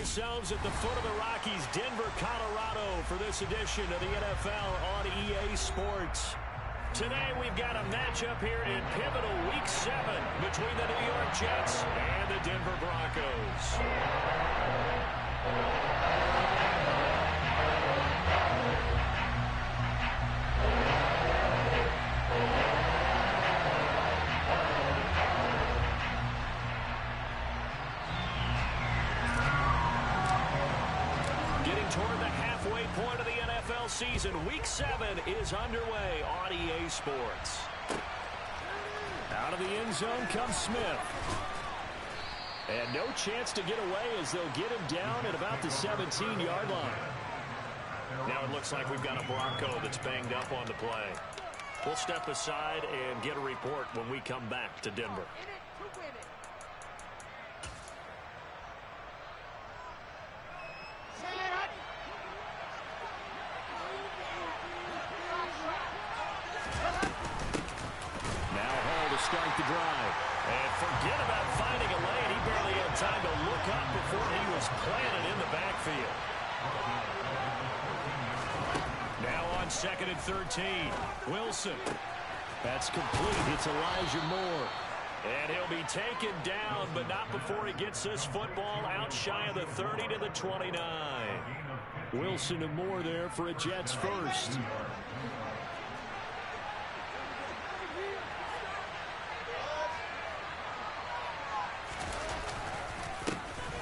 ourselves at the foot of the Rockies, Denver, Colorado, for this edition of the NFL on EA Sports. Today we've got a matchup here in pivotal Week 7 between the New York Jets and the Denver Broncos. Toward the halfway point of the NFL season, Week 7 is underway on EA Sports. Out of the end zone comes Smith. And no chance to get away as they'll get him down at about the 17-yard line. Now it looks like we've got a Bronco that's banged up on the play. We'll step aside and get a report when we come back to Denver. Start the drive. And forget about finding a lane. He barely had time to look up before he was planted in the backfield. Now on 2nd and 13. Wilson. That's complete. It's Elijah Moore. And he'll be taken down, but not before he gets this football out shy of the 30 to the 29. Wilson and Moore there for a Jets first.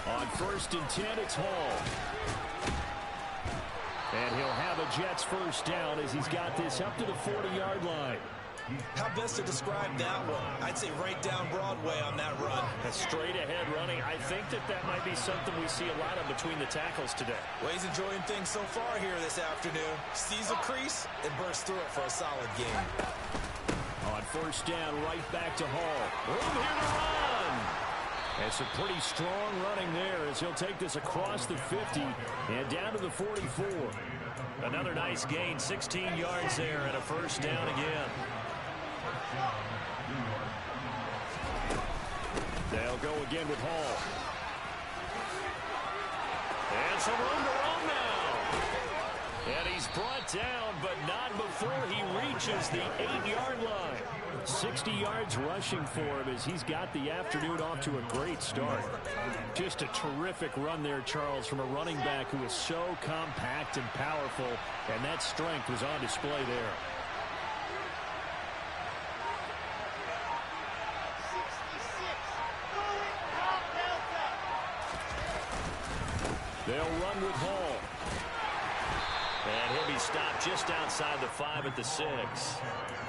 On 1st and 10, it's Hall. And he'll have a Jets first down as he's got this up to the 40-yard line. How best to describe that one? I'd say right down Broadway on that run. A straight-ahead running. I think that might be something we see a lot of between the tackles today. Well, he's enjoying things so far here this afternoon. Sees a crease and bursts through it for a solid game. On 1st down, right back to Hall. Room here to run. And some pretty strong running there as he'll take this across the 50 and down to the 44. Another nice gain, 16 yards there and a first down again. They'll go again with Hall. And some room to run now. And he's brought down, but not before he reaches the 8-yard line. 60 yards rushing for him as he's got the afternoon off to a great start. Just a terrific run there, Charles, from a running back who is so compact and powerful, and that strength was on display there. They'll run with Hall. And he'll be stopped just outside the 5 at the 6.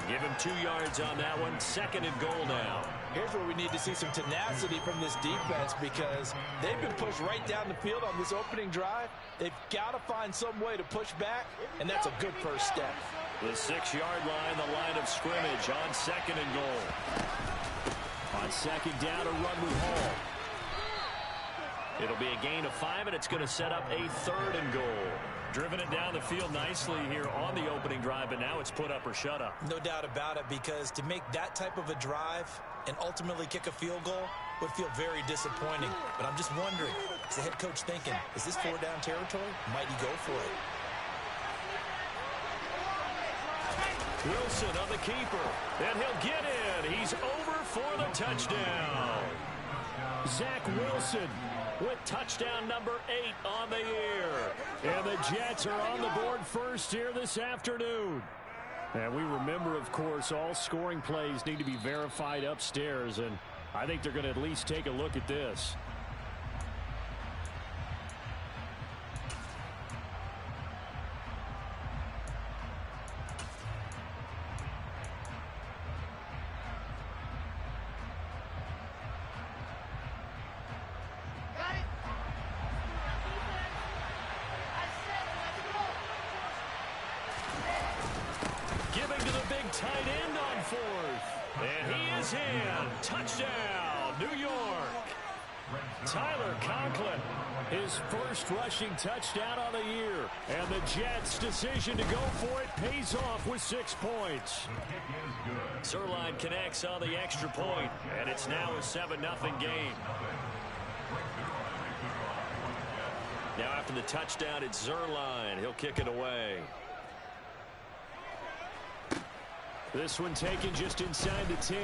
Give him 2 yards on that one. 2nd and goal now. Here's where we need to see some tenacity from this defense because they've been pushed right down the field on this opening drive. They've got to find some way to push back, and that's a good first step. The 6-yard line, the line of scrimmage on 2nd and goal. On 2nd down, a run with Hall. It'll be a gain of 5, and it's going to set up a 3rd and goal. Driven it down the field nicely here on the opening drive, and now it's put up or shut up. No doubt about it, because to make that type of a drive and ultimately kick a field goal would feel very disappointing. But I'm just wondering, is the head coach thinking, is this 4-down territory? Might he go for it? Wilson on the keeper, and he'll get in. He's over for the touchdown. Zach Wilson with touchdown number 8 on the year. And the Jets are on the board first here this afternoon. And we remember, of course, all scoring plays need to be verified upstairs, and I think they're going to at least take a look at this. Tight end on 4th. And he is in. Touchdown, New York. Tyler Conklin, his first rushing touchdown on the year. And the Jets' decision to go for it pays off with 6 points. Sirline connects on the extra point, and it's now a 7-0 game. Now after the touchdown, it's Zerline. He'll kick it away. This one taken just inside the 10.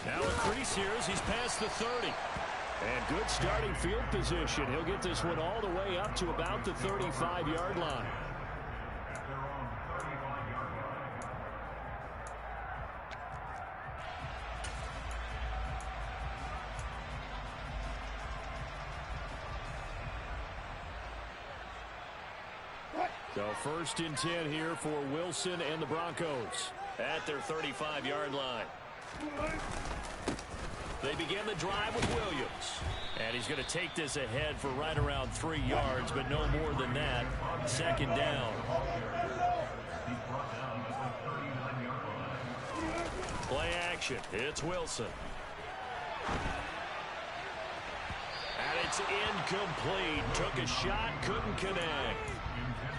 Now a crease here as he's past the 30. And good starting field position. He'll get this one all the way up to about the 35-yard line. So 1st and 10 here for Wilson and the Broncos at their 35-yard line. They begin the drive with Williams. And he's going to take this ahead for right around 3 yards, but no more than that. 2nd down. Play action. It's Wilson. And it's incomplete. Took a shot, couldn't connect.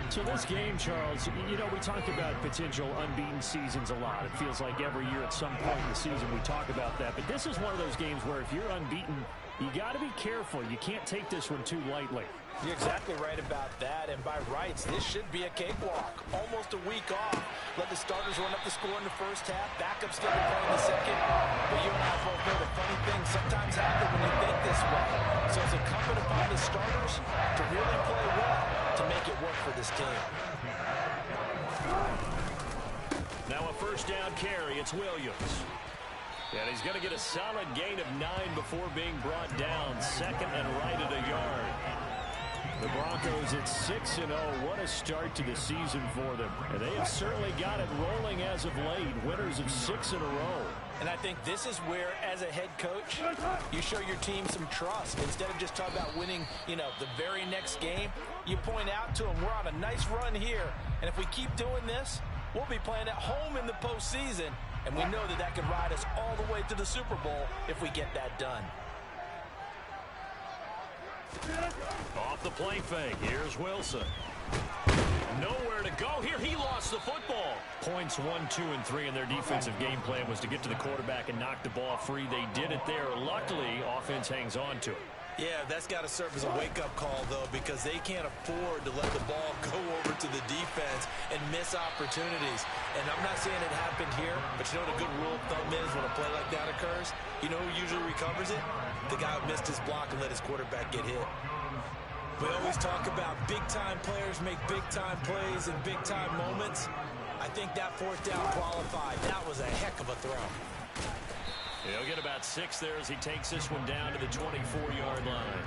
So this game, Charles, you know, we talk about potential unbeaten seasons a lot. It feels like every year at some point in the season we talk about that. But this is one of those games where if you're unbeaten, you got to be careful. You can't take this one too lightly. You're exactly right about that, and by rights, this should be a cakewalk. Almost a week off. Let the starters run up the score in the first half. Backups still to play in the second. But you and I both know the funny things sometimes happen when you think this way. So it's incumbent upon the starters to really play well to make it work for this team. Now a 1st down carry. It's Williams. And he's going to get a solid gain of 9 before being brought down. 2nd and right at a yard. The Broncos at 6-0. What a start to the season for them. And they have certainly got it rolling as of late. Winners of 6 in a row. And I think this is where, as a head coach, you show your team some trust. Instead of just talking about winning, you know, the very next game, you point out to them, we're on a nice run here. And if we keep doing this, we'll be playing at home in the postseason. And we know that that can ride us all the way to the Super Bowl if we get that done. Off the play fake. Here's Wilson. Nowhere to go here. He lost the football. Points 1, 2, and 3 in their defensive game plan was to get to the quarterback and knock the ball free. They did it there. Luckily, offense hangs on to it. Yeah, that's got to serve as a wake-up call, though, because they can't afford to let the ball go over to the defense and miss opportunities. And I'm not saying it happened here, but you know what a good rule of thumb is when a play like that occurs? You know who usually recovers it? The guy who missed his block and let his quarterback get hit. We always talk about big-time players make big-time plays in big-time moments. I think that 4th down qualified. That was a heck of a throw. He'll get about 6 there as he takes this one down to the 24-yard line.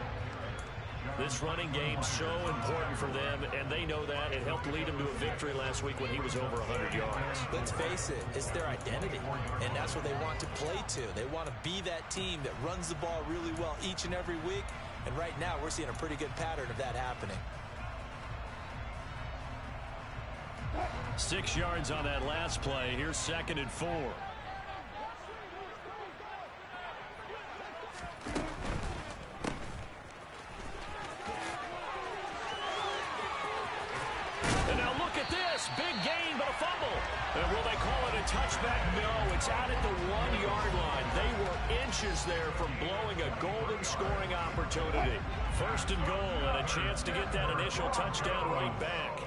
This running game's so important for them, and they know that. It helped lead him to a victory last week when he was over 100 yards. Let's face it, it's their identity, and that's what they want to play to. They want to be that team that runs the ball really well each and every week, and right now we're seeing a pretty good pattern of that happening. 6 yards on that last play. Here's 2nd and 4. And now look at this. Big gain, but a fumble. And will they call it a touchback? No, it's out at the 1-yard line. They were inches there from blowing a golden scoring opportunity. 1st and goal and a chance to get that initial touchdown right back.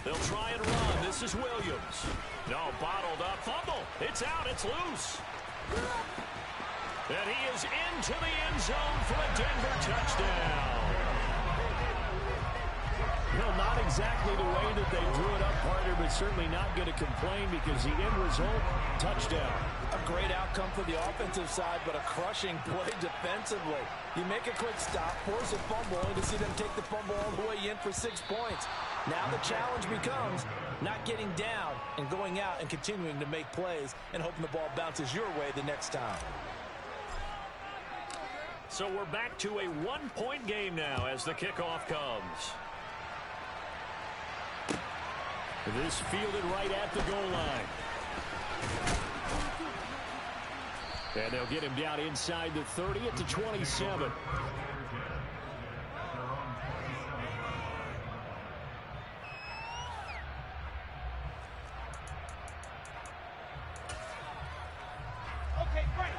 They'll try and run. This is Williams. No, bottled up. Fumble. It's out. It's loose. And he is into the end zone for a Denver touchdown. Well, not exactly the way that they drew it up, partner, but certainly not going to complain because the end result, touchdown. A great outcome for the offensive side, but a crushing play defensively. You make a quick stop, force a fumble, only to see them take the fumble all the way in for 6 points. Now the challenge becomes not getting down and going out and continuing to make plays and hoping the ball bounces your way the next time. So we're back to a 1-point game now as the kickoff comes. This fielded right at the goal line. And they'll get him down inside the 30 at the 27.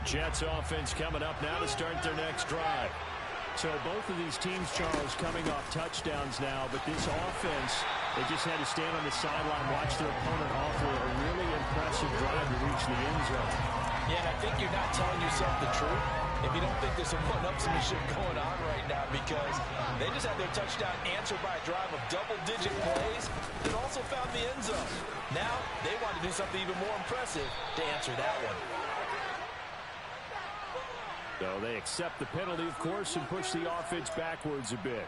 Jets offense coming up now to start their next drive. So both of these teams, Charles, coming off touchdowns now, but this offense, they just had to stand on the sideline, watch their opponent offer a really impressive drive to reach the end zone. Yeah, and I think you're not telling yourself the truth if you don't think there's some one-upsmanship going on right now, because they just had their touchdown answered by a drive of double-digit plays that also found the end zone. Now they want to do something even more impressive to answer that one. So they accept the penalty, of course, and push the offense backwards a bit.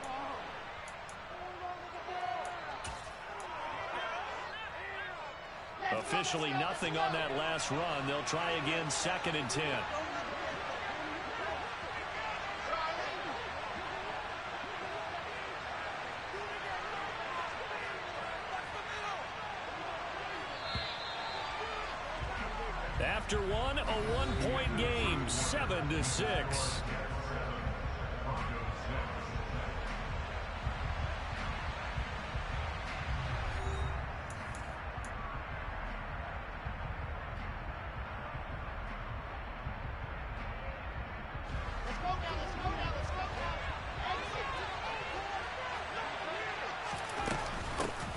Officially nothing on that last run. They'll try again, 2nd and 10. After one, a one-point game, 7-6.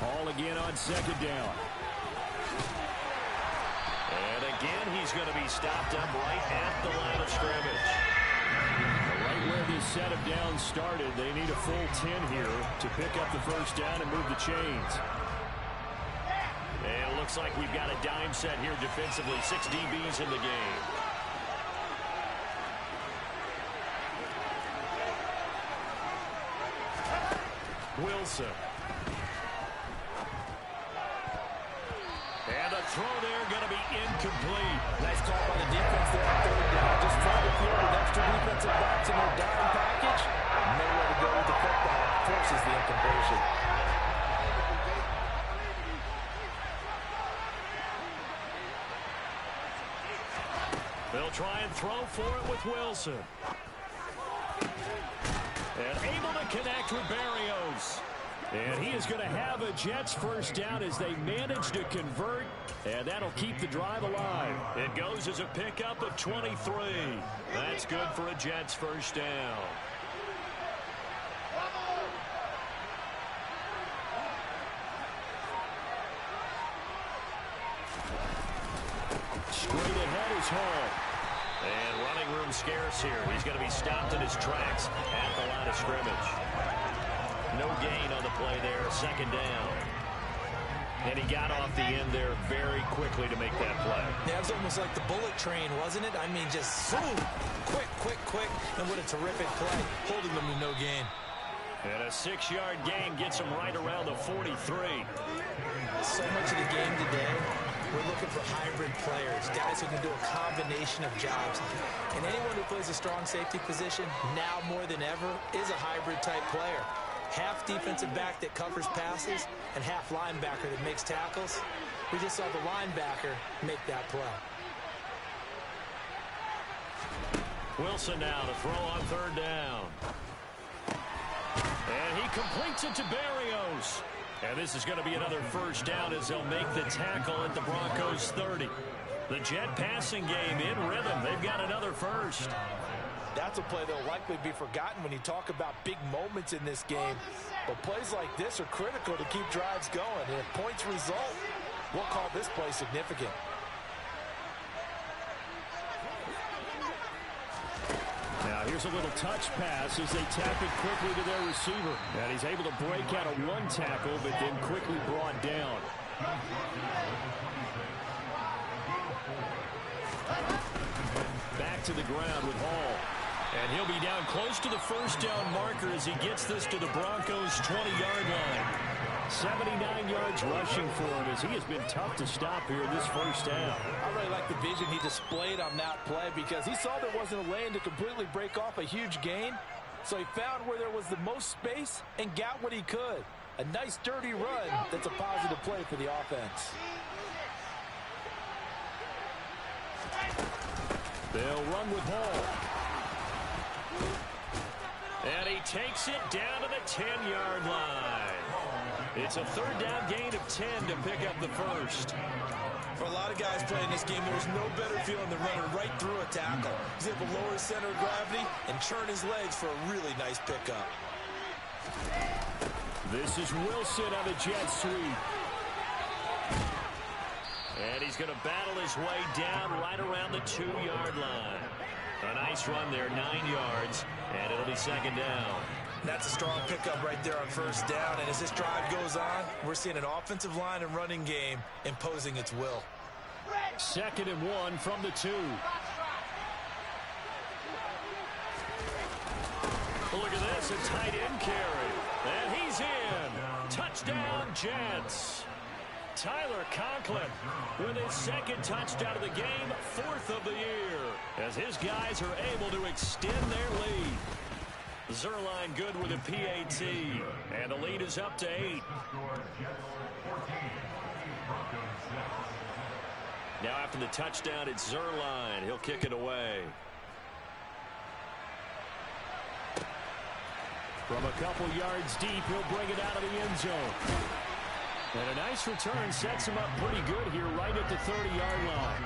Ball again on 2nd down. And again, he's going to be stopped up right at the line of scrimmage. Right where this set of downs started, they need a full 10 here to pick up the first down and move the chains. And it looks like we've got a dime set here defensively. 6 DBs in the game. Wilson. And the throw there going to be incomplete. Nice call by the defense there on 3rd down. Just trying to field with extra defensive backs in their dime package. Nowhere to go with the football. Forces the incompletion. They'll try and throw for it with Wilson. And able to connect with Berrios. And he is going to have a Jets first down as they manage to convert. And that'll keep the drive alive. It goes as a pickup of 23. That's good for a Jets first down. Straight ahead is Hall. And running room scarce here. He's going to be stopped in his tracks at the line of scrimmage. No gain on the play there, 2nd down. And he got off the end there very quickly to make that play. Yeah, it was almost like the bullet train, wasn't it? I mean, just zoom, quick, and what a terrific play, holding them to no gain. And a 6-yard gain gets him right around the 43. So much of the game today, we're looking for hybrid players, guys who can do a combination of jobs. And anyone who plays a strong safety position, now more than ever, is a hybrid-type player. Half defensive back that covers passes and half linebacker that makes tackles. We just saw the linebacker make that play. Wilson now to throw on 3rd down. And he completes it to Berrios. And this is going to be another first down as they'll make the tackle at the Broncos 30. The Jet passing game in rhythm. They've got another first. That's a play that will likely be forgotten when you talk about big moments in this game. But plays like this are critical to keep drives going. And if points result, we'll call this play significant. Now here's a little touch pass as they tap it quickly to their receiver. And he's able to break out of one tackle, but then quickly brought down. Back to the ground with Hall. And he'll be down close to the first down marker as he gets this to the Broncos' 20-yard line. 79 yards rushing for him as he has been tough to stop here this first down. I really like the vision he displayed on that play because he saw there wasn't a lane to completely break off a huge gain. So he found where there was the most space and got what he could. A nice dirty run that's a positive play for the offense. They'll run with Hall. And he takes it down to the 10-yard line. It's a third down gain of 10 to pick up the first. For a lot of guys playing this game, there's no better feeling than running right through a tackle. He's able to lower his center of gravity and churn his legs for a really nice pickup. This is Wilson on the jet sweep. And he's going to battle his way down right around the 2-yard line. A nice run there, 9 yards, and it'll be second down. That's a strong pickup right there on first down, and as this drive goes on, we're seeing an offensive line and running game imposing its will. 2nd and 1 from the 2. Look at this, a tight end carry. And he's in. Touchdown, Jets. Tyler Conklin with his 2nd touchdown of the game, 4th of the year, as his guys are able to extend their lead. Zerline good with a PAT, and the lead is up to 8. Now after the touchdown, it's Zerline. He'll kick it away. From a couple yards deep, he'll bring it out of the end zone. And a nice return sets him up pretty good here right at the 30-yard line.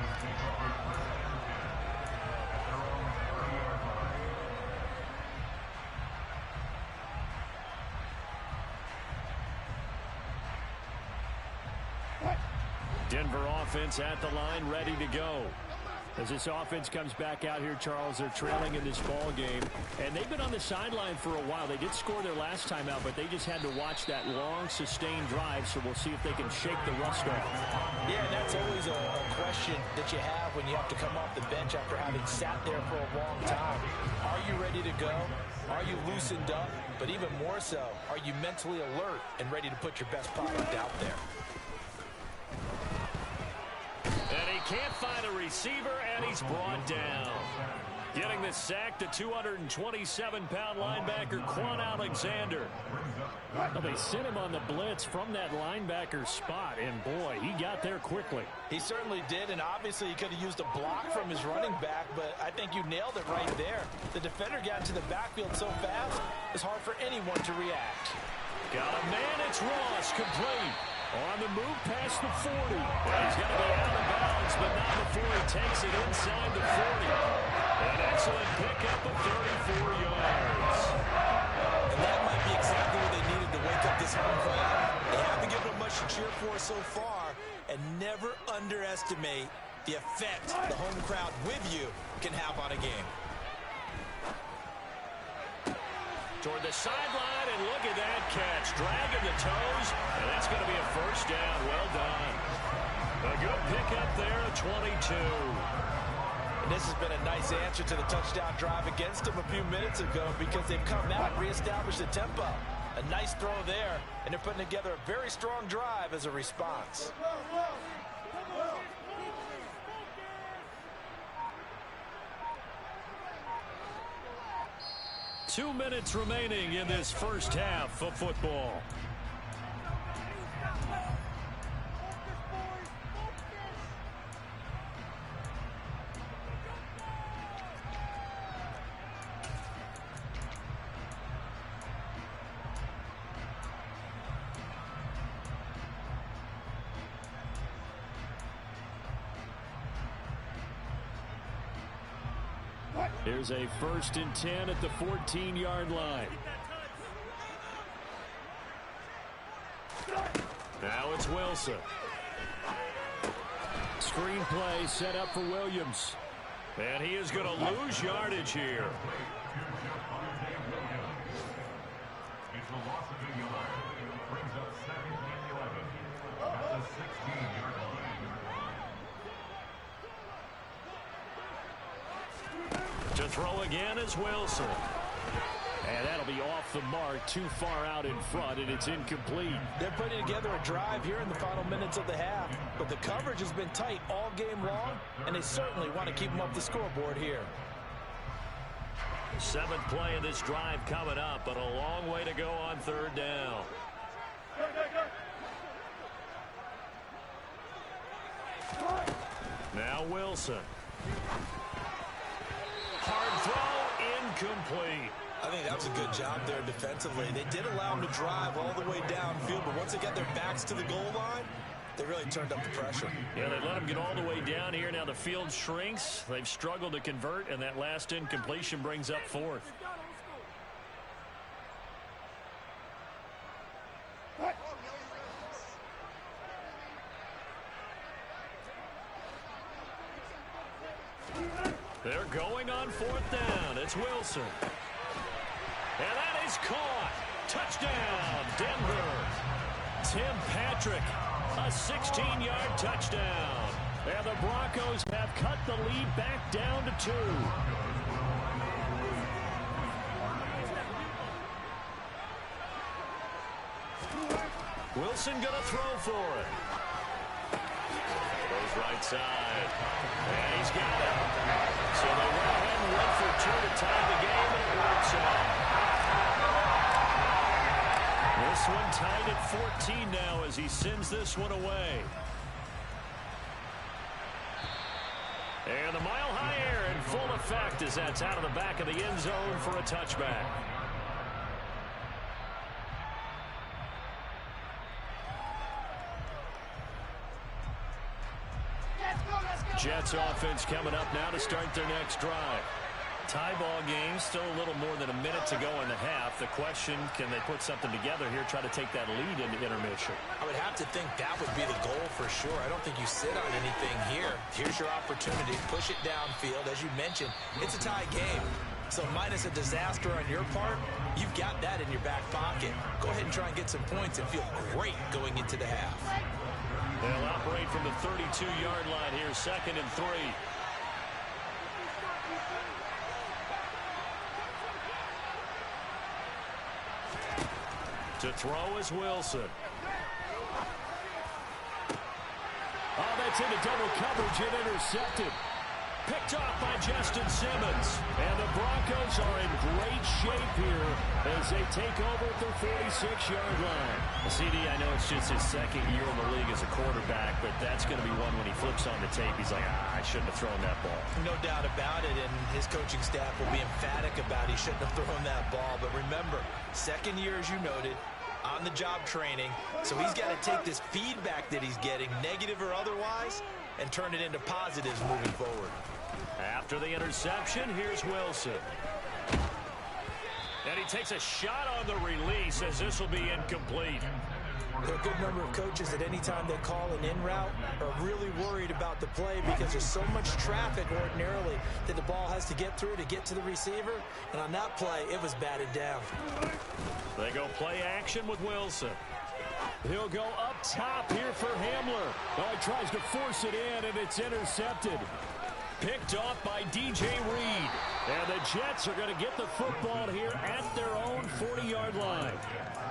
Denver offense at the line, ready to go. As this offense comes back out here, Charles, they're trailing in this ball game. And they've been on the sideline for a while. They did score their last time out, but they just had to watch that long, sustained drive. So we'll see if they can shake the rust off. Yeah, and that's always a question that you have when you have to come off the bench after having sat there for a long time. Are you ready to go? Are you loosened up? But even more so, are you mentally alert and ready to put your best product out there? And he can't find a receiver, and he's brought down. Getting the sack, the 227-pound linebacker, Quan Alexander. Well, they sent him on the blitz from that linebacker spot, and boy, he got there quickly. He certainly did, and obviously he could have used a block from his running back, but I think you nailed it right there. The defender got into the backfield so fast, it's hard for anyone to react. Got a man, it's Ross, complete. On the move past the 40. Well, he's going to be out of bounds, but not before he takes it inside the 40. An excellent pickup of 34 yards. And that might be exactly what they needed to wake up this home crowd. They haven't given them much to cheer for so far, and never underestimate the effect the home crowd with you can have on a game. Toward the sideline, and look at that catch. Dragging the toes, and that's going to be a first down. Well done. A good pickup there at 22. And this has been a nice answer to the touchdown drive against them a few minutes ago because they've come out and reestablished the tempo. A nice throw there, and they're putting together a very strong drive as a response. 2 minutes remaining in this first half of football. Here's a 1st and 10 at the 14-yard line. Now it's Wilson. Screen play set up for Williams. And he is going to lose yardage here. It's a loss of a yard. Brings up 2nd and 11 at the 16-yard line. To throw again is Wilson. And that'll be off the mark, too far out in front, and it's incomplete. They're putting together a drive here in the final minutes of the half, but the coverage has been tight all game long, and they certainly want to keep them up the scoreboard here. 7th play of this drive coming up, but a long way to go on 3rd down. Now Wilson. Hard throw, incomplete. I think that was a good job there defensively. They did allow them to drive all the way downfield, but once they got their backs to the goal line, they really turned up the pressure. Yeah, they let them get all the way down here. Now the field shrinks. They've struggled to convert, and that last incompletion brings up fourth. They're going on fourth down. It's Wilson. And that is caught. Touchdown, Denver. Tim Patrick, a 16-yard touchdown. And the Broncos have cut the lead back down to 2. Wilson going to throw for it. Goes right side. And he's got it. So they went ahead and went for 2 to tie the game, and it works out. This one tied at 14 now as he sends this one away. And the mile-high air in full effect as that's out of the back of the end zone for a touchback. Jets offense coming up now to start their next drive. Tie ball game, still a little more than a minute to go in the half. The question, can they put something together here, try to take that lead into intermission? I would have to think that would be the goal for sure. I don't think you sit on anything here. Here's your opportunity. Push it downfield. As you mentioned, it's a tie game. So minus a disaster on your part, you've got that in your back pocket. Go ahead and try and get some points and feel great going into the half. They'll operate from the 32-yard line here, 2nd and 3. To throw is Wilson. Oh, that's into double coverage and intercepted. Picked off by Justin Simmons. And the Broncos are in great shape here as they take over at their 46-yard line. CD, I know it's just his 2nd year in the league as a quarterback, but that's going to be one when he flips on the tape. He's like, I shouldn't have thrown that ball. No doubt about it, and his coaching staff will be emphatic about he shouldn't have thrown that ball. But remember, 2nd year, as you noted, on-the-job training, so he's got to take this feedback that he's getting, negative or otherwise, and turn it into positives moving forward. After the interception, here's Wilson. And he takes a shot on the release as this will be incomplete. There are a good number of coaches at any time they call an in route are really worried about the play because there's so much traffic ordinarily that the ball has to get through to get to the receiver. And on that play, it was batted down. They go play action with Wilson. He'll go up top here for Hamler. Oh, he tries to force it in, and it's intercepted. Picked off by DJ Reed. And the Jets are going to get the football here at their own 40-yard line.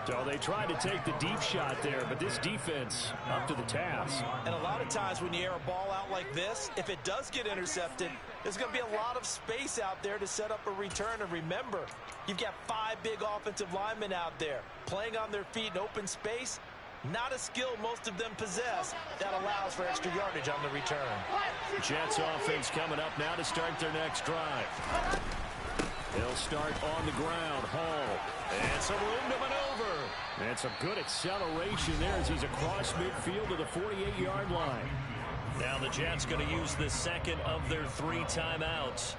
So they tried to take the deep shot there, but this defense up to the task. And a lot of times when you air a ball out like this, if it does get intercepted, there's going to be a lot of space out there to set up a return. And remember, you've got 5 big offensive linemen out there playing on their feet in open space. Not a skill most of them possess that allows for extra yardage on the return. Jets offense coming up now to start their next drive. They'll start on the ground. Hall. And some room to maneuver. And some good acceleration there as he's across midfield to the 48-yard line. Now the Jets going to use the 2nd of their 3 timeouts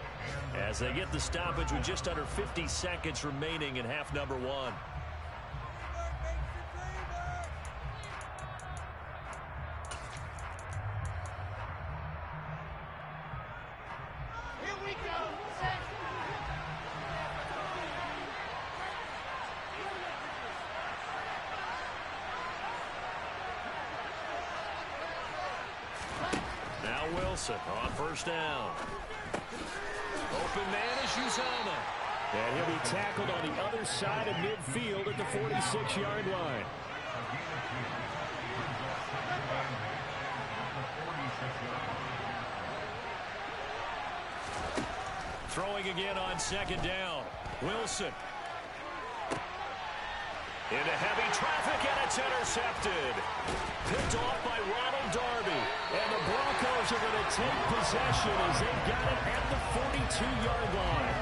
as they get the stoppage with just under 50 seconds remaining in half number 1. Wilson on first down. Open man is Uzomah. And he'll be tackled on the other side of midfield at the 46-yard line. Throwing again on 2nd down. Wilson. Into heavy traffic, and it's intercepted. Picked off by Ronald Darby. And the Broncos are going to take possession as they've got it at the 42-yard line.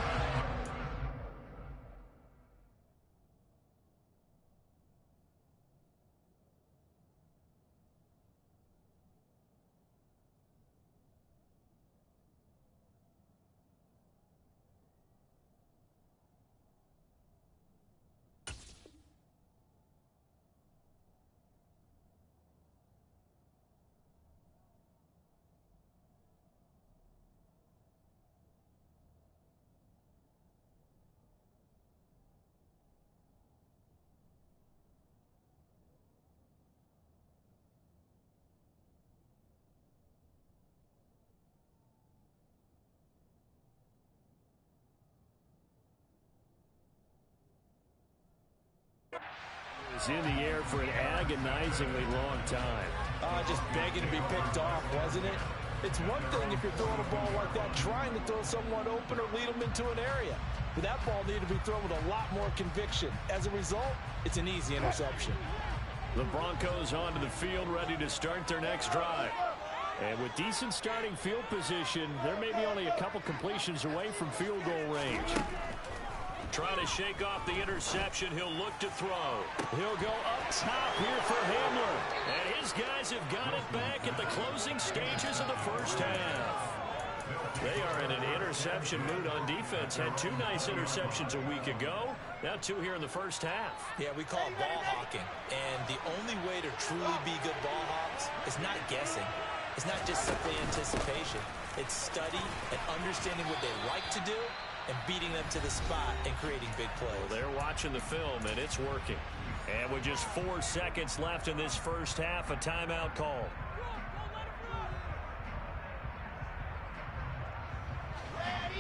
was in the air for an agonizingly long time. Just begging to be picked off, wasn't it? It's one thing if you're throwing a ball like that, trying to throw someone open or lead them into an area. But that ball needed to be thrown with a lot more conviction. As a result, it's an easy interception. The Broncos onto the field, ready to start their next drive. And with decent starting field position, there may be only a couple completions away from field goal range. Trying to shake off the interception. He'll look to throw. He'll go up top here for Hamler. And his guys have got it back at the closing stages of the first half. They are in an interception mood on defense. Had 2 nice interceptions a week ago. Now 2 here in the first half. Yeah, we call it ball hawking. And the only way to truly be good ball hawks is not guessing. It's not just simply anticipation. It's study and understanding what they like to do and beating them to the spot and creating big plays. Well, they're watching the film, and it's working. And with just 4 seconds left in this first half, a timeout call.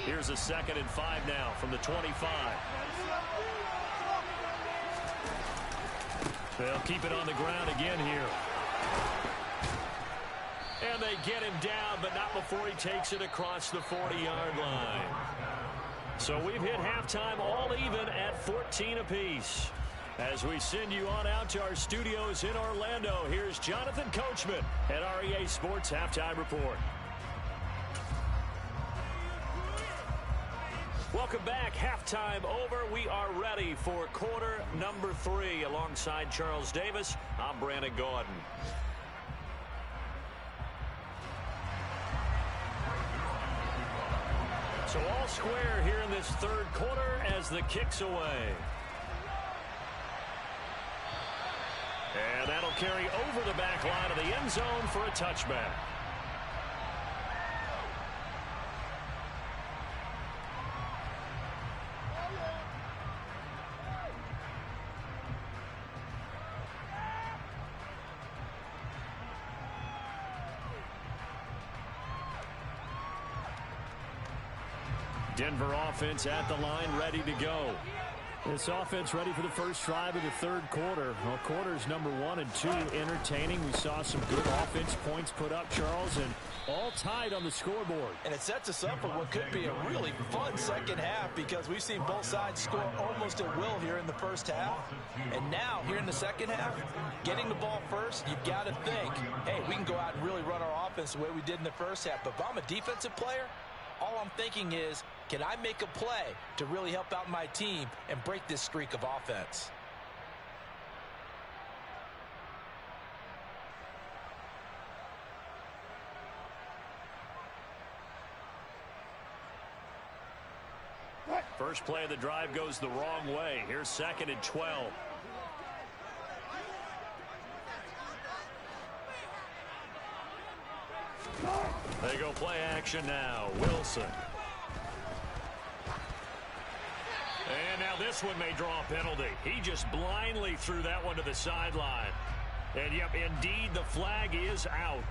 Here's a 2nd and 5 now from the 25. They'll keep it on the ground again here. And they get him down, but not before he takes it across the 40-yard line. So we've hit halftime all even at 14 apiece. As we send you on out to our studios in Orlando, here's Jonathan Coachman at REA Sports Halftime Report. Welcome back. Halftime over. We are ready for quarter number 3. Alongside Charles Davis, I'm Brandon Gordon. So all square here in this third quarter as the kick's away. And that'll carry over the back line of the end zone for a touchback. Denver offense at the line, ready to go. This offense ready for the first drive of the third quarter. Well, quarters number 1 and 2 entertaining. We saw some good offense points put up, Charles, and all tied on the scoreboard. And it sets us up for what could be a really fun second half because we've seen both sides score almost at will here in the first half. And now, here in the second half, getting the ball first, you've got to think, hey, we can go out and really run our offense the way we did in the first half. But if I'm a defensive player, all I'm thinking is, can I make a play to really help out my team and break this streak of offense? First play of the drive goes the wrong way. Here's 2nd and 12. They go play action now. Wilson. And now this one may draw a penalty. He just blindly threw that one to the sideline. And, yep, indeed, the flag is out.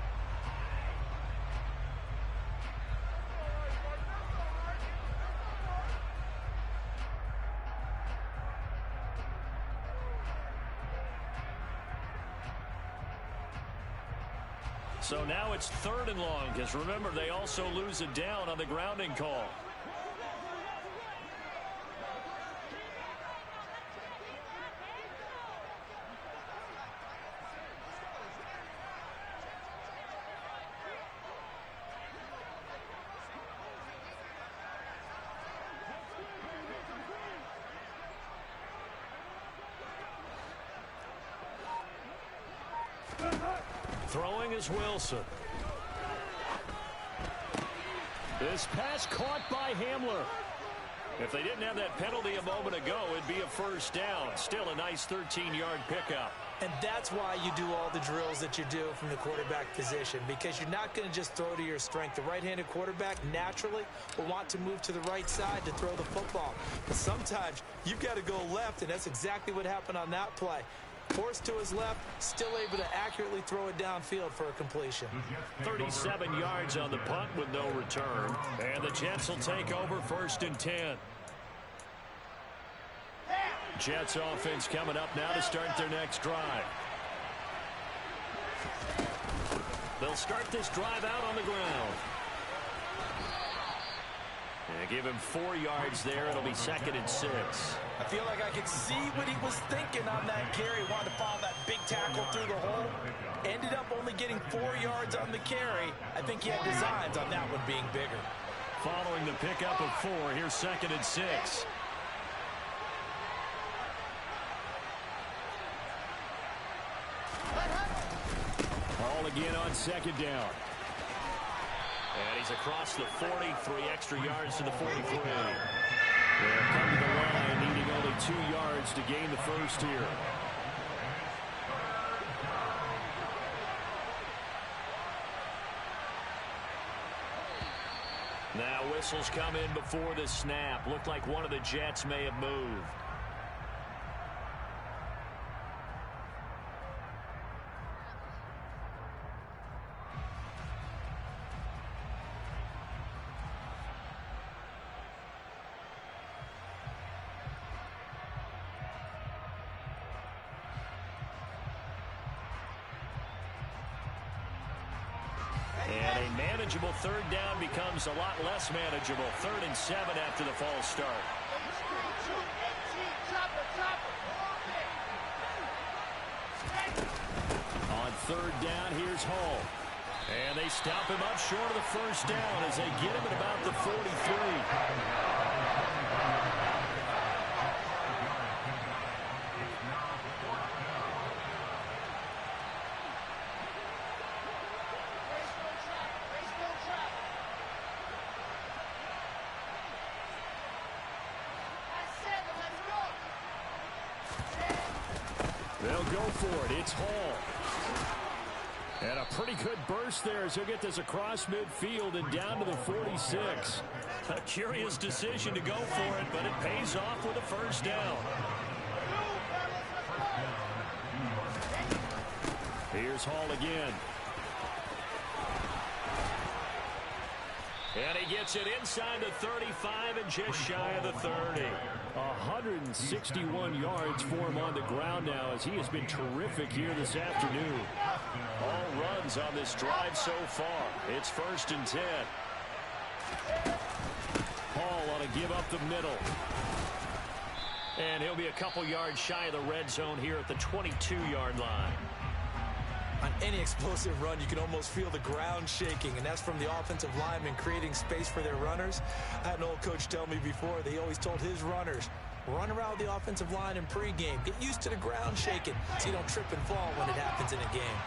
So now it's 3rd and long, because remember, they also lose it down on the grounding call. Throwing is Wilson. This pass caught by Hamler. If they didn't have that penalty a moment ago, it'd be a first down. Still a nice 13-yard pickup. And that's why you do all the drills that you do from the quarterback position, because you're not going to just throw to your strength. The right-handed quarterback naturally will want to move to the right side to throw the football. But sometimes you've got to go left, and that's exactly what happened on that play. Forced to his left, still able to accurately throw it downfield for a completion. 37 yards on the punt with no return. And the Jets will take over 1st and 10. Jets offense coming up now to start their next drive. They'll start this drive out on the ground. And give him 4 yards there. It'll be 2nd and 6. I feel like I could see what he was thinking on that carry. Wanted to follow that big tackle through the hole. Ended up only getting 4 yards on the carry. I think he had designs on that one being bigger. Following the pickup of 4, here's 2nd and 6. Ball again on 2nd down. And he's across the 40, 3 extra yards to the 43. They'll come to the line, needing only 2 yards to gain the first here. Now whistles come in before the snap. Looked like one of the Jets may have moved. And a manageable 3rd down becomes a lot less manageable. 3rd and 7 after the false start. On 3rd down, here's Hall. And they stop him up short of the first down as they get him at about the 43. They'll go for it. It's Hall. And a pretty good burst there as he'll get this across midfield and down to the 46. A curious decision to go for it, but it pays off with a first down. Here's Hall again. And he gets it inside the 35 and just shy of the 30. 161 yards for him on the ground now as he has been terrific here this afternoon. All runs on this drive so far. It's 1st and 10. Hall ought to give up the middle. And he'll be a couple yards shy of the red zone here at the 22-yard line. On any explosive run, you can almost feel the ground shaking, and that's from the offensive linemen creating space for their runners. I had an old coach tell me before, they always told his runners, run around the offensive line in pregame. Get used to the ground shaking so you don't trip and fall when it happens in a game.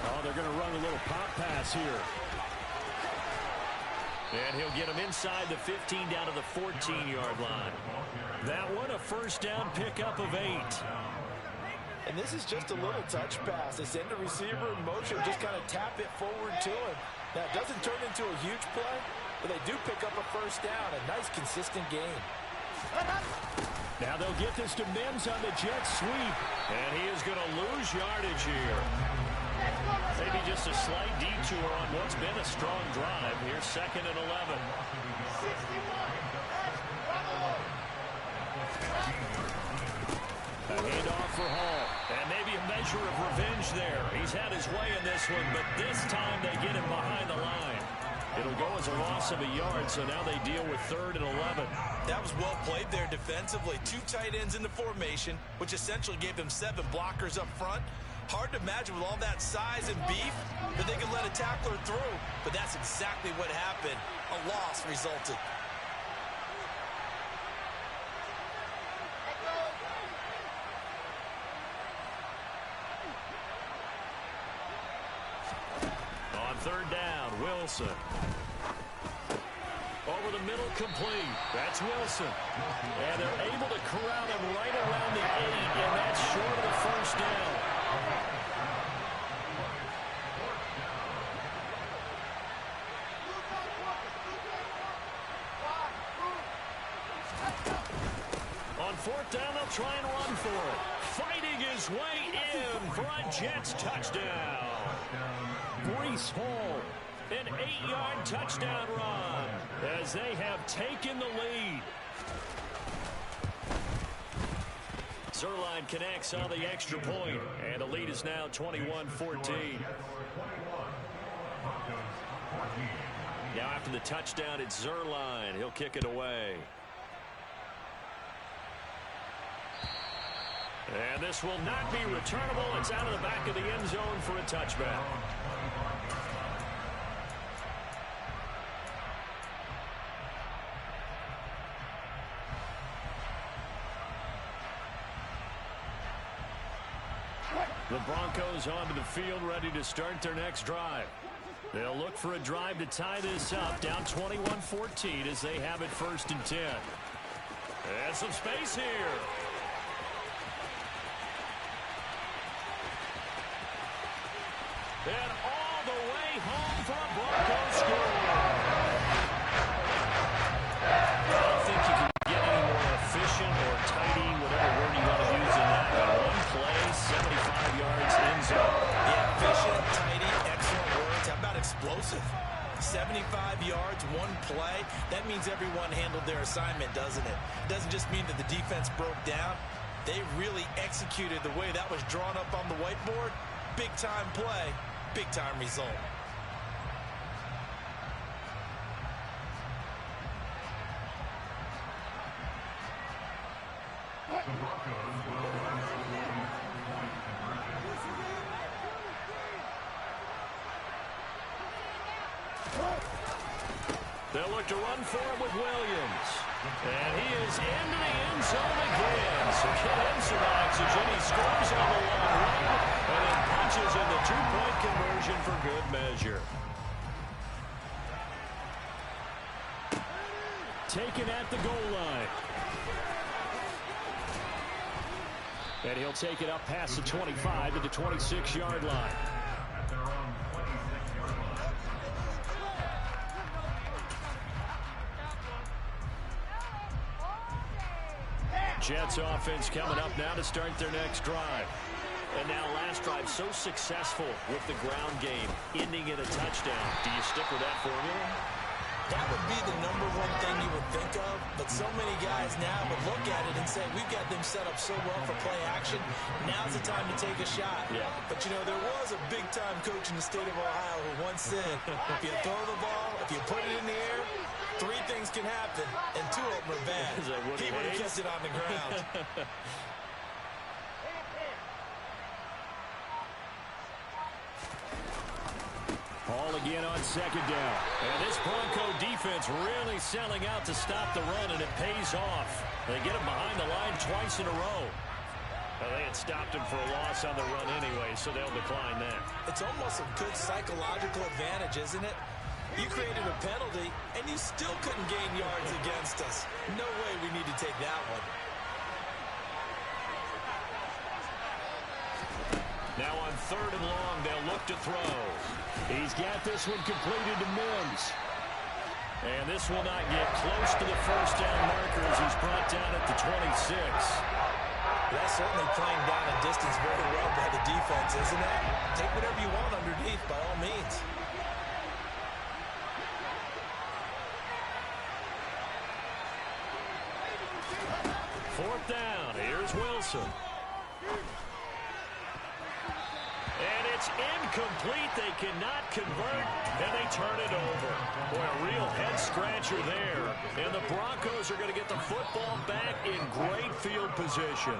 Oh, they're going to run a little pop pass here. And he'll get him inside the 15 down to the 14-yard line. That one, a first down pickup of 8. And this is just a little touch pass. They send the receiver in motion, just kind of tap it forward to him. Now, it doesn't turn into a huge play, but they do pick up a first down. A nice, consistent game. Now they'll get this to Mims on the jet sweep. And he is going to lose yardage here. Maybe just a slight detour on what's been a strong drive. Here's 2nd and 11. A handoff for Hall. And maybe a measure of revenge there. He's had his way in this one, but this time they get him behind the line. It'll go as a loss of a yard, so now they deal with 3rd and 11. That was well played there defensively. 2 tight ends in the formation, which essentially gave them 7 blockers up front. Hard to imagine with all that size and beef that they could let a tackler through, but that's exactly what happened. A loss resulted. On 3rd down, Wilson. Over the middle, complete. That's Wilson. And they're able to corral him right around the 8, and that's short of the first down. On 4th down, they'll try and run for it. Fighting his way in for a Jets touchdown. Breece Hall An 8-yard touchdown run as they have taken the lead. Zerline connects on the extra point, and the lead is now 21-14. Now after the touchdown, it's Zerline. He'll kick it away. And this will not be returnable. It's out of the back of the end zone for a touchback. The Broncos onto the field, ready to start their next drive. They'll look for a drive to tie this up, down 21-14 as they have it 1st and 10. And some space here. And all the way home for a Broncos score. I don't think you can get any more efficient or tidy, whatever word you want to use in that. One play, 75 yards in zone. Yeah, efficient, tidy, excellent words. How about explosive? 75 yards, one play. That means everyone handled their assignment, doesn't it? Doesn't just mean that the defense broke down. They really executed the way that was drawn up on the whiteboard. Big-time play, big-time result. They'll look to run for it with Williams. And he is into the end zone again. So get him some oxygen. He scores on the long run and then punches in the two-point conversion for good measure. Taken at the goal line. And he'll take it up past the 25 to the 26-yard line. Jets offense coming up now to start their next drive. And now last drive so successful with the ground game, ending in a touchdown. Do you stick with that formula? That would be the #1 thing you would think of, but so many guys now would look at it and say, we've got them set up so well for play action, now's the time to take a shot. Yeah. But, you know, there was a big-time coach in the state of Ohio who once said, if you throw the ball, if you put it in the air, 3 things can happen, and 2 of them are bad. He would have kept it on the ground. Ball again on 2nd down. And this Bronco defense really selling out to stop the run, and it pays off. They get him behind the line twice in a row. Well, they had stopped him for a loss on the run anyway, so they'll decline that. It's almost a good psychological advantage, isn't it? You created a penalty, and you still couldn't gain yards against us. No way we need to take that one. Now on 3rd and long, they'll look to throw. He's got this one completed to Mims. And this will not get close to the 1st down marker as he's brought down at the 26. That's certainly playing down a distance very well by the defense, isn't it? Take whatever you want underneath, by all means. Fourth down. Here's Wilson. And it's incomplete. They cannot convert, and they turn it over. Boy, a real head-scratcher there. And the Broncos are going to get the football back in great field position.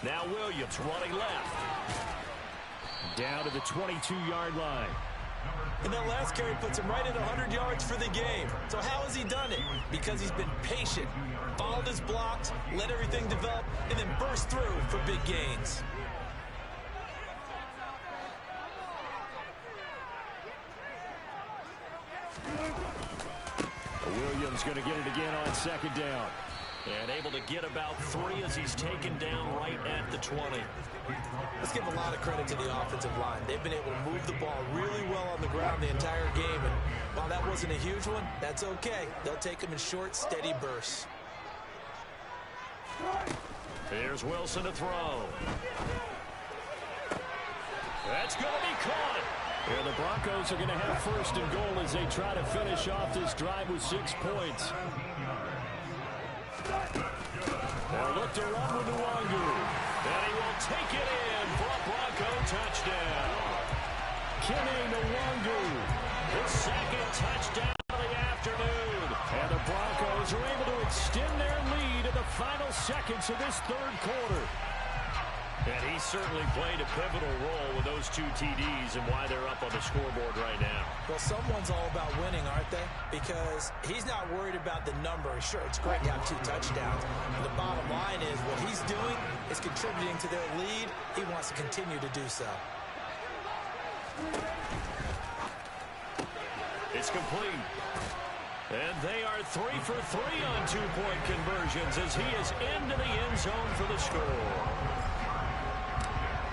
Now Williams running left. Down to the 22-yard line. And that last carry puts him right at 100 yards for the game. So how has he done it? Because he's been patient, followed his blocks, let everything develop, and then burst through for big gains. Williams going to get it again on 2nd down. And able to get about 3 as he's taken down right at the 20. Let's give a lot of credit to the offensive line. They've been able to move the ball really well on the ground the entire game. And while that wasn't a huge one, that's okay. They'll take them in short, steady bursts. Here's Wilson to throw. That's going to be caught. And the Broncos are going to have first and goal as they try to finish off this drive with 6 points. They'll look to run with Nwangu. And he will take it in for a Bronco touchdown. Kene Nwangu, his second touchdown of the afternoon. And the Broncos are able to extend their lead in the final seconds of this third quarter. And he certainly played a pivotal role with those 2 TDs and why they're up on the scoreboard right now. Well, someone's all about winning, aren't they? Because he's not worried about the number. Sure, it's great to have 2 touchdowns. But the bottom line is what he's doing is contributing to their lead. He wants to continue to do so. It's complete. And they are 3 for 3 on 2-point conversions as he is into the end zone for the score.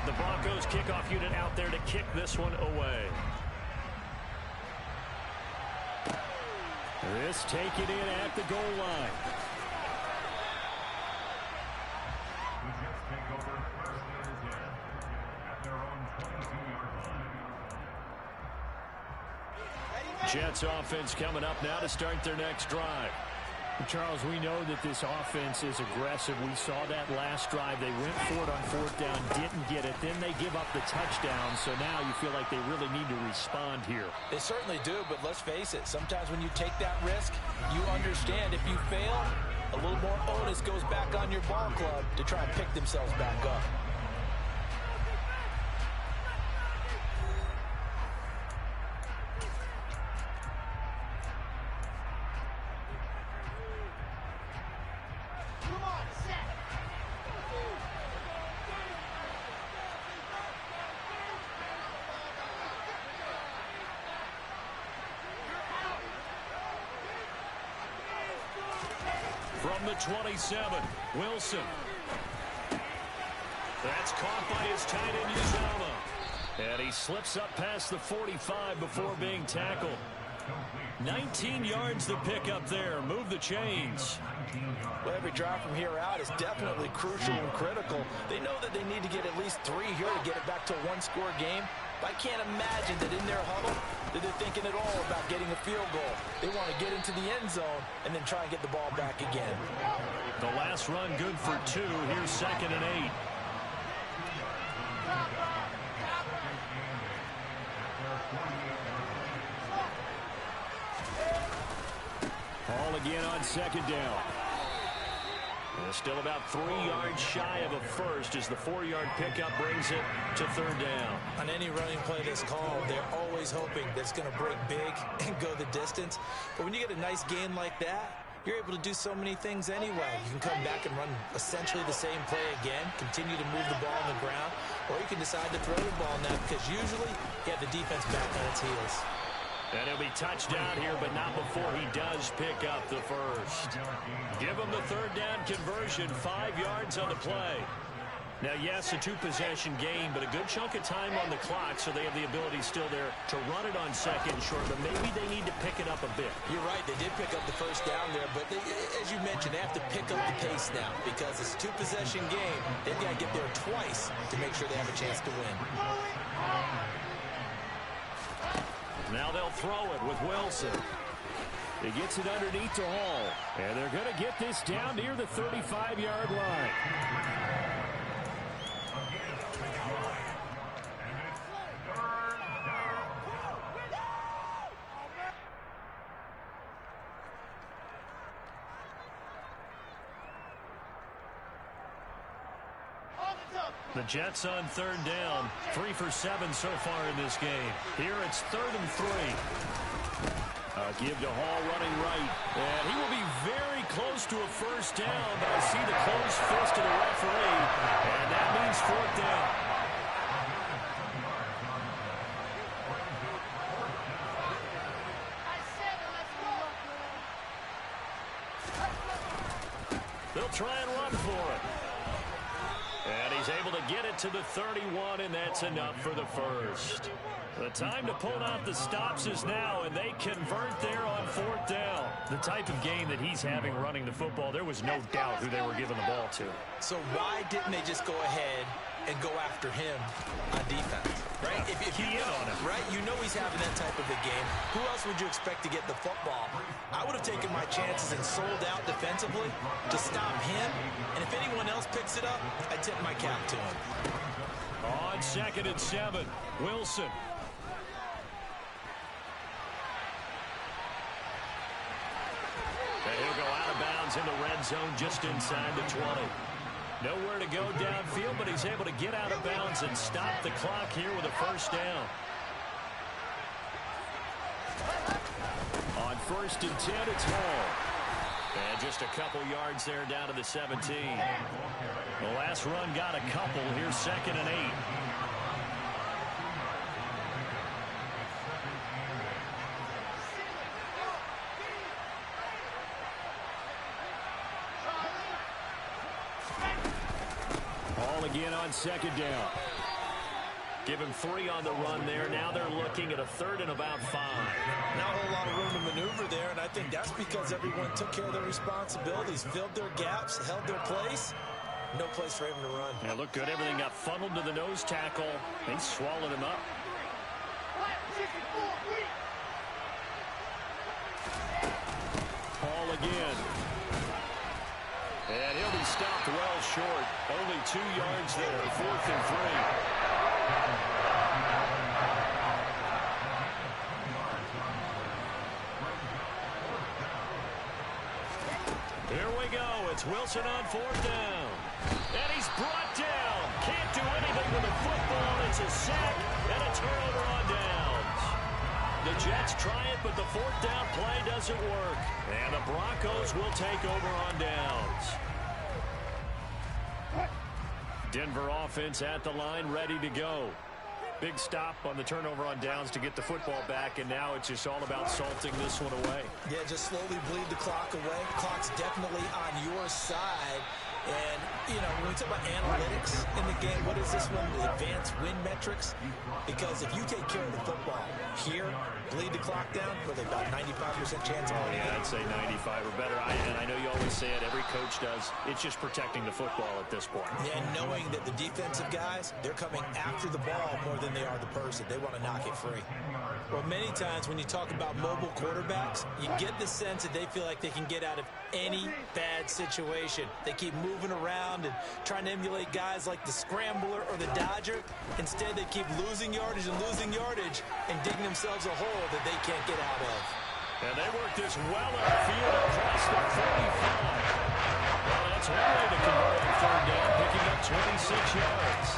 The Broncos kickoff unit out there to kick this one away. This taken in at the goal line. The Jets take over first and 10 at their own 22-yard line. Jets offense coming up now to start their next drive. Charles, we know that this offense is aggressive. We saw that last drive. They went for it on 4th down, didn't get it. Then they give up the touchdown. So now you feel like they really need to respond here. They certainly do, but let's face it. Sometimes when you take that risk, you understand if you fail, a little more onus goes back on your ball club to try and pick themselves back up. From the 27, Wilson. That's caught by his tight end, Uzomah. And he slips up past the 45 before being tackled. 19 yards to pick up there. Move the chains. Well, every drive from here out is definitely crucial and critical. They know that they need to get at least 3 here to get it back to a 1-score game. But I can't imagine that in their huddle that they're thinking at all about getting a field goal. They want to get into the end zone and then try and get the ball back again. The last run good for 2. Here's 2nd and 8. Hall again on 2nd down. And still about 3 yards shy of a first as the 4-yard pickup brings it to 3rd down. On any running play that's called, they're always hoping that it's going to break big and go the distance. But when you get a nice gain like that, you're able to do so many things anyway. You can come back and run essentially the same play again, continue to move the ball on the ground, or you can decide to throw the ball now because usually you have the defense back on its heels. And he'll be touchdown here, but not before he does pick up the first. Give him the 3rd down conversion, 5 yards on the play. Now, yes, a 2-possession game, but a good chunk of time on the clock, so they have the ability still there to run it on 2nd and short, but maybe they need to pick it up a bit. You're right, they did pick up the first down there, but as you mentioned, they have to pick up the pace now because it's a 2-possession game. They've got to get there twice to make sure they have a chance to win. Now they'll throw it with Wilson. He gets it underneath to Hall. And they're going to get this down near the 35-yard line. The Jets on 3rd down. 3 for 7 so far in this game. Here it's 3rd and 3. Give to Hall running right. And he will be very close to a first down, but I see the closed fist of the referee. And that means 4th down. They'll try and run for it. And he's able to get it to the 31, and that's enough for the first. The time to pull out the stops is now, and they convert there on 4th down. The type of game that he's having running the football, there was no doubt who they were giving the ball to. So why didn't they just go ahead and go after him on defense? Right? Yeah, if you know, on him. Right? You know he's having that type of a game. Who else would you expect to get the football? I would have taken my chances and sold out defensively to stop him. And if anyone else picks it up, I tip my cap to him. On 2nd and 7, Wilson. And he'll go out of bounds in the red zone just inside the 20. Nowhere to go downfield, but he's able to get out of bounds and stop the clock here with a 1st down. On 1st and 10, it's Hall. And just a couple yards there down to the 17. The last run got a couple. Here's 2nd and 8. Ball again on 2nd down. Give him 3 on the run there. Now they're looking at a 3rd and about 5. Not a whole lot of room to maneuver there, and I think that's because everyone took care of their responsibilities, filled their gaps, held their place. No place for him to run. Yeah, looked good. Everything got funneled to the nose tackle. They swallowed him up. Ball again. And he'll be stopped well short. Only 2 yards there. 4th and 3. Here we go. It's Wilson on 4th down. And he's brought down. Can't do anything with the football. It's a sack and a turnover on downs. The Jets try it, but the 4th down play doesn't work. And the Broncos will take over on downs. Denver offense at the line, ready to go. Big stop on the turnover on downs to get the football back, and now it's just all about salting this one away. Yeah, just slowly bleed the clock away. Clock's definitely on your side. And, you know, when we talk about analytics in the game, what is this one? The advanced win metrics? Because if you take care of the football here, bleed the clock down, with about 95% chance of winning. Yeah, I'd say 95 or better. And I know you always say it, every coach does. It's just protecting the football at this point. Yeah, and knowing that the defensive guys, they're coming after the ball more than they are the person. They want to knock it free. Well, many times when you talk about mobile quarterbacks, you get the sense that they feel like they can get out of any bad situation. They keep moving around and trying to emulate guys like the scrambler or the dodger. Instead, they keep losing yardage and digging themselves a hole that they can't get out of. And they work this well upfield across the 45. Well, that's one way to convert on 3rd down, picking up 26 yards.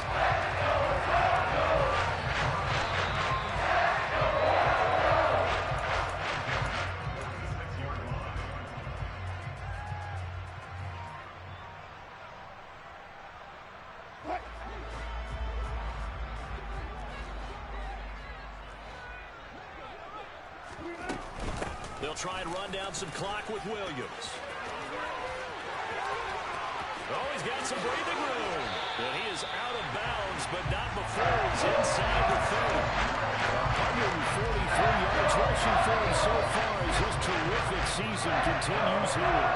They'll try and run down some clock with Williams. Oh, he's got some breathing room. And he is out of bounds, but not before he's inside the 30. 143 yards rushing for him so far as his terrific season continues here.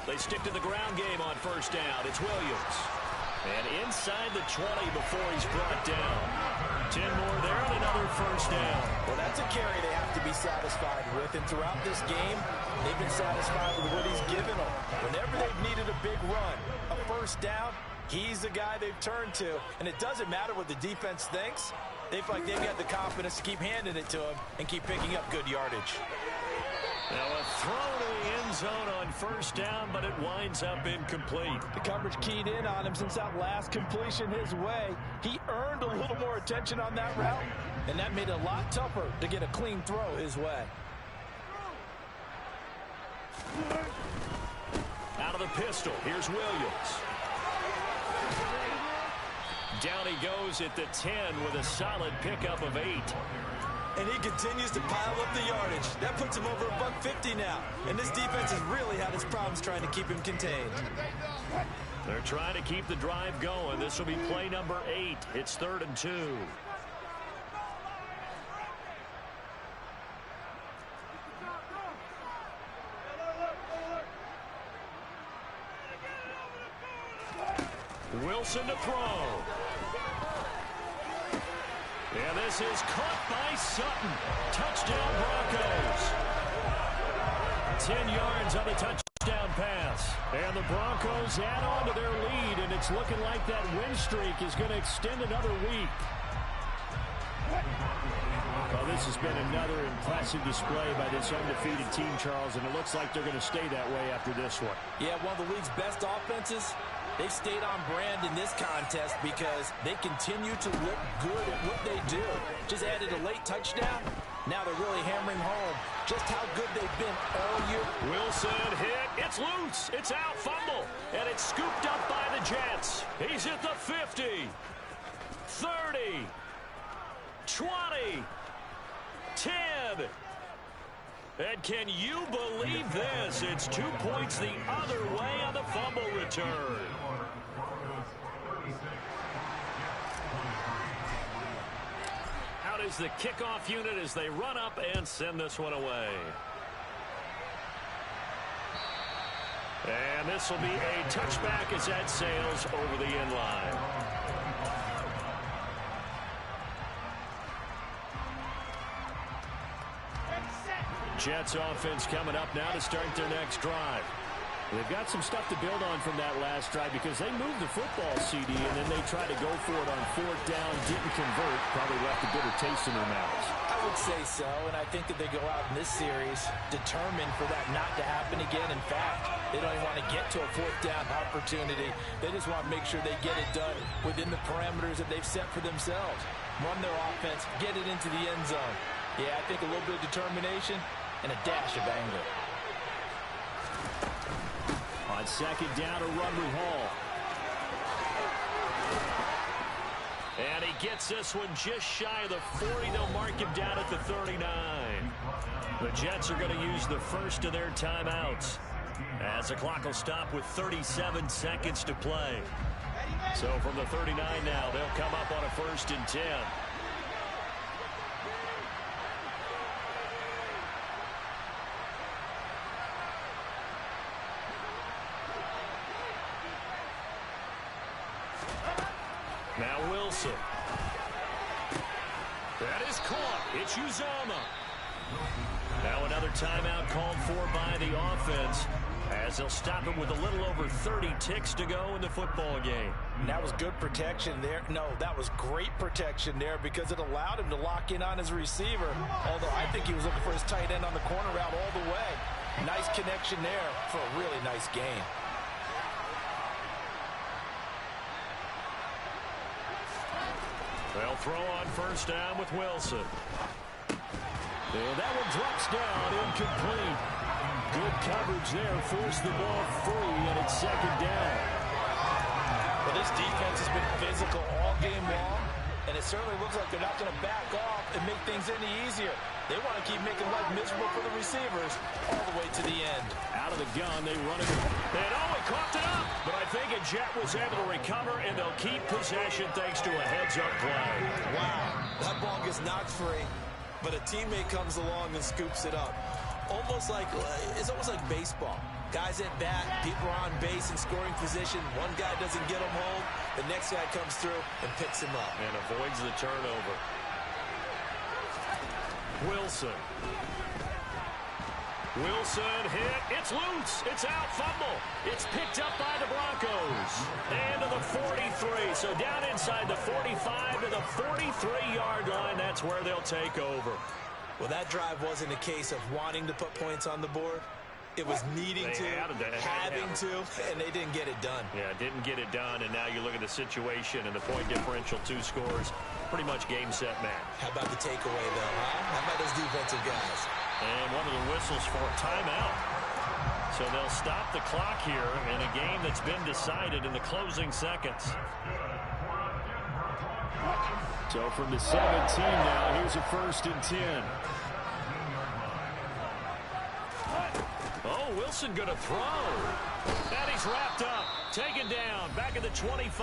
They stick to the ground game on 1st down. It's Williams. And inside the 20 before he's brought down. 10 more there and another 1st down. Well, that's a carry they have to be satisfied with. And throughout this game, they've been satisfied with what he's given them. Whenever they've needed a big run, a 1st down, he's the guy they've turned to. And it doesn't matter what the defense thinks. They feel like they've got the confidence to keep handing it to him and keep picking up good yardage. Now a throw to the end zone on 1st down, but it winds up incomplete. The coverage keyed in on him since that last completion his way. He earned a little more attention on that route, and that made it a lot tougher to get a clean throw his way. Out of the pistol, here's Williams. Down he goes at the 10 with a solid pickup of 8. And he continues to pile up the yardage. That puts him over $150 now. And this defense has really had its problems trying to keep him contained. They're trying to keep the drive going. This will be play number 8. It's 3rd and 2. Wilson to throw. And this is caught by Sutton. Touchdown Broncos. 10 yards on the touchdown pass. And the Broncos add on to their lead, and it's looking like that win streak is going to extend another week. Well, this has been another impressive display by this undefeated team, Charles, and it looks like they're going to stay that way after this one. Yeah, one of the league's best offenses. They've stayed on brand in this contest because they continue to look good at what they do. Just added a late touchdown. Now they're really hammering home just how good they've been all year. Wilson hit. It's loose. It's out. Fumble. And it's scooped up by the Jets. He's at the 50. 30. 20. 10. And can you believe this? It's 2 points the other way on the fumble return. Out is the kickoff unit as they run up and send this one away. And this will be a touchback as that sails over the end line. Jets offense coming up now to start their next drive. They've got some stuff to build on from that last drive because they moved the football, CD, and then they tried to go for it on 4th down, didn't convert, probably left a bitter taste in their mouths. I would say so, and I think that they go out in this series determined for that not to happen again. In fact, they don't even want to get to a 4th down opportunity. They just want to make sure they get it done within the parameters that they've set for themselves. Run their offense, get it into the end zone. Yeah, I think a little bit of determination and a dash of anger. On 2nd down, a run with Hall. And he gets this one just shy of the 40. They'll mark him down at the 39. The Jets are going to use the first of their timeouts as the clock will stop with 37 seconds to play. So from the 39 now, they'll come up on a 1st and 10. Now Wilson. That is caught. It's Uzama. Now another timeout called for by the offense as they'll stop it with a little over 30 ticks to go in the football game. And that was good protection there. No, that was great protection there because it allowed him to lock in on his receiver. Although I think he was looking for his tight end on the corner route all the way. Nice connection there for a really nice game. They'll throw on 1st down with Wilson. And that one drops down, incomplete. Good coverage there, forced the ball free, and it's 2nd down. Well, this defense has been physical all game long, and it certainly looks like they're not going to back off and make things any easier. They want to keep making life miserable for the receivers all the way to the end. Out of the gun, they run it. And he coughed it up. But I think a Jet was able to recover, and they'll keep possession thanks to a heads-up play. Wow, that ball gets knocked free, but a teammate comes along and scoops it up. It's almost like baseball. Guys at bat, people are on base in scoring position. One guy doesn't get him home. The next guy comes through and picks him up. And avoids the turnover. Wilson. Wilson hit. It's loose. It's out. Fumble. It's picked up by the Broncos. And to the 43. So down inside the 45 to the 43-yard line. That's where they'll take over. Well, that drive wasn't a case of wanting to put points on the board. It was needing to, having to, and they didn't get it done. Yeah, didn't get it done, and now you look at the situation and the point differential, 2 scores, pretty much game, set, match. How about the takeaway, though, huh? How about those defensive guys? And one of the whistles for a timeout. So they'll stop the clock here in a game that's been decided in the closing seconds. So from the 17 now, here's a 1st and 10. Oh, Wilson going to throw. And he's wrapped up. taken down back at the 25.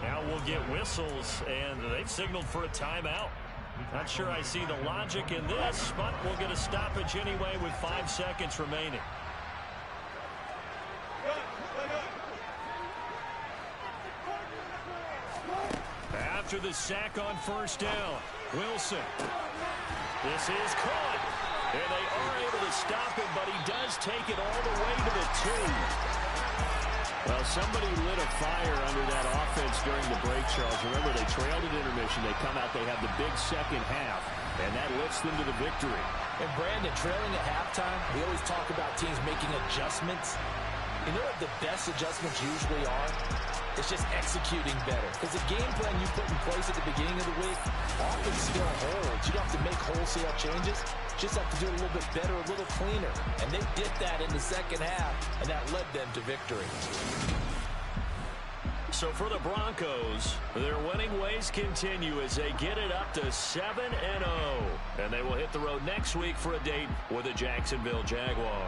Now we'll get whistles, and they've signaled for a timeout. Not sure I see the logic in this, but we'll get a stoppage anyway with 5 seconds remaining. After the sack on first down, Wilson. This is caught. And they are able to stop him, but he does take it all the way to the 2. Well, somebody lit a fire under that offense during the break, Charles. Remember, they trailed at intermission. They come out, they have the big second half, and that lifts them to the victory. And Brandon, trailing at halftime, we always talk about teams making adjustments. You know what the best adjustments usually are? It's just executing better. Because the game plan you put in place at the beginning of the week often still holds. You don't have to make wholesale changes. Just have to do it a little bit better, a little cleaner. And they did that in the second half, and that led them to victory. So for the Broncos, their winning ways continue as they get it up to 7-0. And they will hit the road next week for a date with the Jacksonville Jaguars.